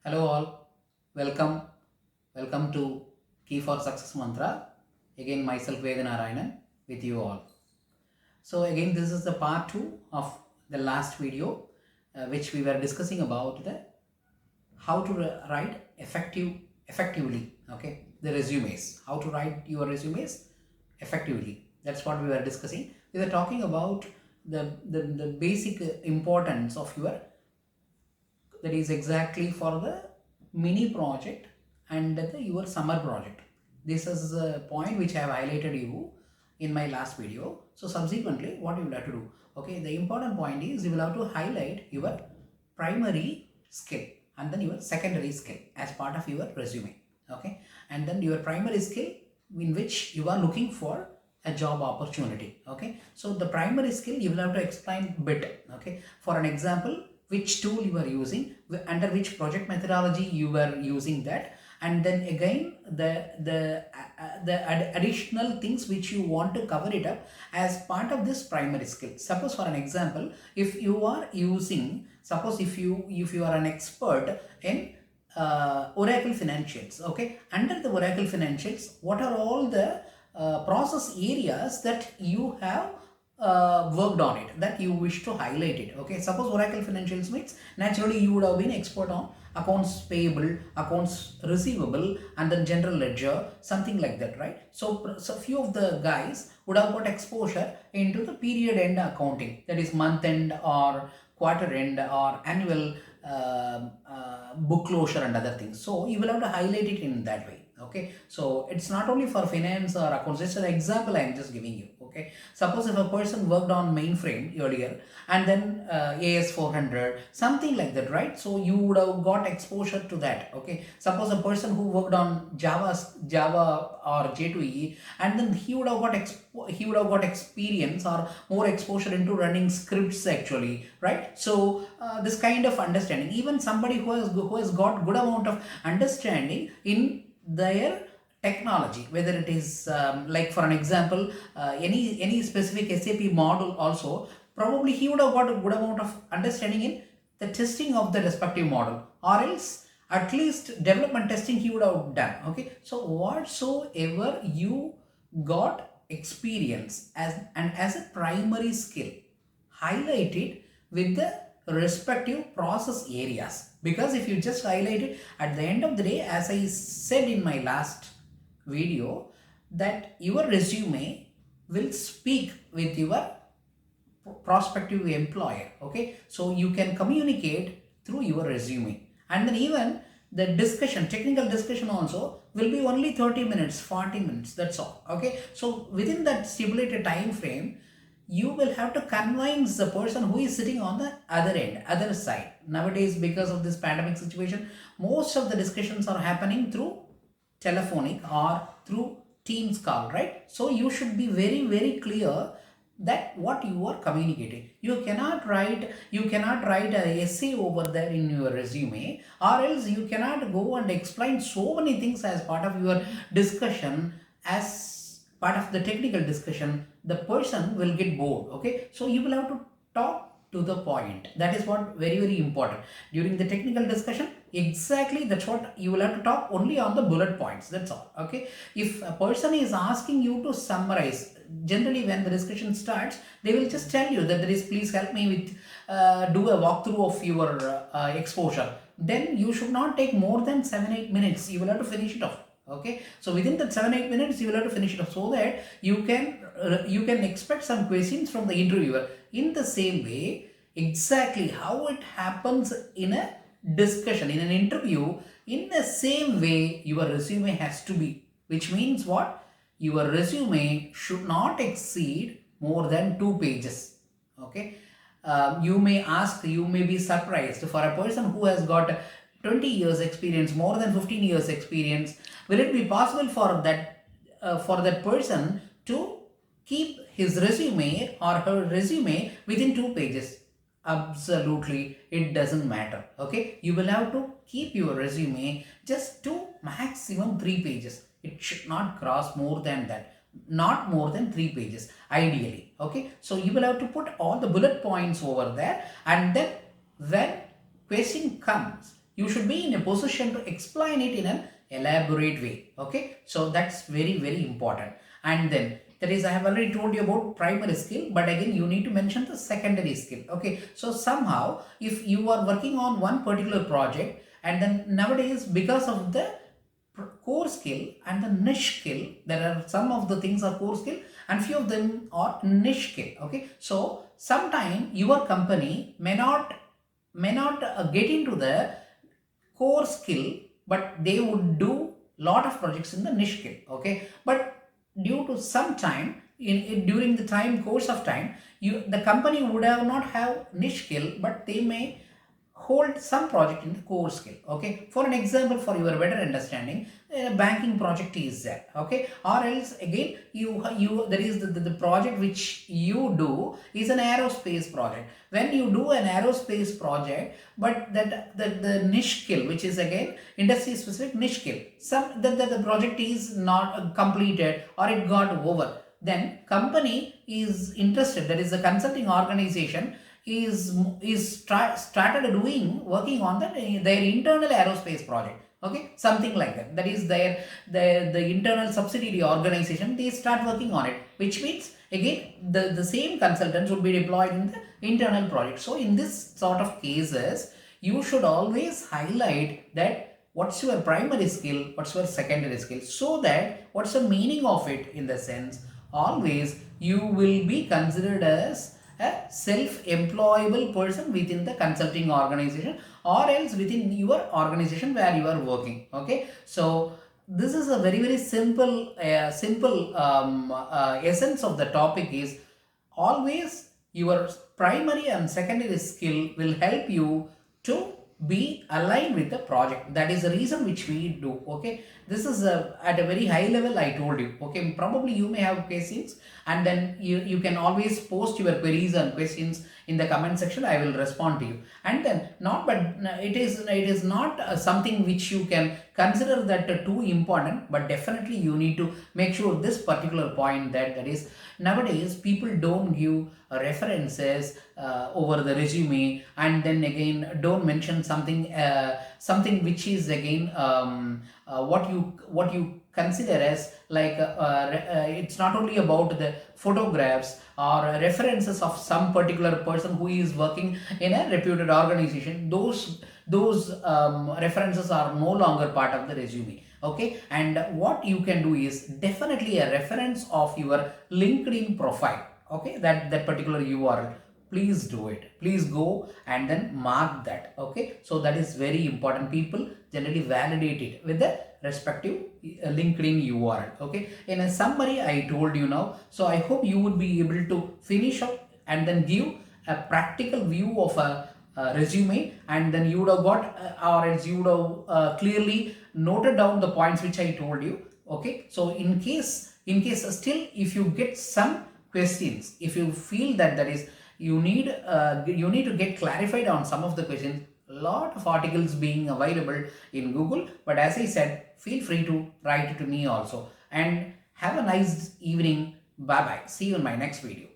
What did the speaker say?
Hello all, welcome, welcome to Key for Success Mantra. Again, myself Vedanarayanan with you all. So again, this is the part 2 of the last video, which we were discussing about the how to write effectively. Okay, the resumes, how to write your resumes effectively. That's what we were discussing. We were talking about the basic importance of your, that is exactly for the mini project and your summer project. This is a point which I have highlighted you in my last video. So subsequently, what you will have to do, okay, the important point is you will have to highlight your primary skill and then your secondary skill as part of your resume. Okay, and then your primary skill in which you are looking for a job opportunity. Okay, so the primary skill you will have to explain bit. Okay, for an example, which tool you are using, under which project methodology you were using that, and then again the additional things which you want to cover it up as part of this primary skill. Suppose for an example, if you are using, suppose if you are an expert in Oracle Financials, okay, under the Oracle Financials, what are all the process areas that you have worked on it, that you wish to highlight it. Okay, suppose Oracle Financials means naturally you would have been expert on accounts payable, accounts receivable, and then general ledger, something like that, right? So few of the guys would have got exposure into the period end accounting, that is month end or quarter end or annual book closure and other things. So you will have to highlight it in that way. Okay, so it's not only for finance or accounts, just an example I am just giving you. Okay, suppose if a person worked on mainframe earlier and then AS400, something like that, right? So you would have got exposure to that. Okay, suppose a person who worked on Java or J2E, and then he would have got experience or more exposure into running scripts actually, right? So this kind of understanding, even somebody who has got good amount of understanding in their technology, whether it is like for an example, any specific SAP model also, probably he would have got a good amount of understanding in the testing of the respective model, or else at least development testing he would have done. Okay, so whatsoever you got experience as a primary skill, highlight it with the respective process areas, because if you just highlight it at the end of the day, as I said in my last video, that your resume will speak with your prospective employer. Okay, so you can communicate through your resume, and then even the discussion, technical discussion also will be only 30 minutes, 40 minutes, that's all. Okay, so within that stipulated time frame, you will have to convince the person who is sitting on the other side. Nowadays, because of this pandemic situation, most of the discussions are happening through telephonic or through Teams call, right? So you should be very, very clear that what you are communicating. You cannot write a essay over there in your resume, or else you cannot go and explain so many things as part of your discussion, as part of the technical discussion. The person will get bored. Okay, so you will have to talk to the point. That is what very, very important during the technical discussion. Exactly, that's what you will have to talk only on the bullet points, that's all. Okay, if a person is asking you to summarize, generally when the discussion starts, they will just tell you that there is, please help me with do a walkthrough of your exposure. Then you should not take more than 7-8 minutes, you will have to finish it off. Okay, so within that 7-8 minutes you will have to finish it off, so that you can expect some questions from the interviewer. In the same way, exactly how it happens in a discussion, in an interview, in the same way your resume has to be, which means what, your resume should not exceed more than 2 pages. Okay, you may be surprised, for a person who has got 20 years experience, more than 15 years experience, will it be possible for that person to keep his resume or her resume within 2 pages? Absolutely, it doesn't matter. Okay, you will have to keep your resume just to maximum 3 pages. It should not cross more than that, not more than 3 pages ideally. Okay, so you will have to put all the bullet points over there, and then when question comes, you should be in a position to explain it in an elaborate way. Okay, so that's very, very important. And then that is, I have already told you about primary skill, but again you need to mention the secondary skill. Okay, so somehow if you are working on one particular project, and then nowadays because of the core skill and the niche skill, there are some of the things are core skill and few of them are niche skill. Okay, so sometime your company may not get into the core skill, but they would do lot of projects in the niche skill. Okay, but due to some time during the time course of time, the company would have not have niche skill, but they may hold some project in the core skill. Okay, for an example, for your better understanding, a banking project is there. Okay, or else again you there is the project which you do is an aerospace project. When you do an aerospace project, but that the niche skill, which is again industry specific niche skill, some the project is not completed or it got over, then company is interested, that is the consulting organization started doing working on their internal aerospace project. Okay, something like that, that is the internal subsidiary organization, they start working on it, which means again the same consultants would be deployed in the internal project. So in this sort of cases, you should always highlight that what's your primary skill, what's your secondary skill, so that what's the meaning of it, in the sense always you will be considered as a self-employable person within the consulting organization, or else within your organization where you are working. Okay, so this is a very, very simple essence of the topic is always your primary and secondary skill will help you to be aligned with the project. That is the reason which we do. Okay, this is at a very high level I told you. Okay, probably you may have questions, and then you can always post your queries and questions in the comment section. I will respond to you. And then it is not something which you can consider that too important, but definitely you need to make sure this particular point, that is nowadays people don't give references over the resume, and then again don't mention something which is again what you consider as like it's not only about the photographs or references of some particular person who is working in a reputed organization. Those references are no longer part of the resume. Okay, and what you can do is definitely a reference of your LinkedIn profile. Okay, that particular URL, please do it, please go and then mark that. Okay, so that is very important. People generally validate it with the respective LinkedIn URL. Okay, in a summary I told you now, so I hope you would be able to finish up and then give a practical view of a resume, and then you would have got or else you would have clearly noted down the points which I told you. Okay, so in case still if you get some questions, if you feel that is you need to get clarified on some of the questions, lot of articles being available in Google, but as I said, feel free to write to me also. And have a nice evening. Bye bye, see you in my next video.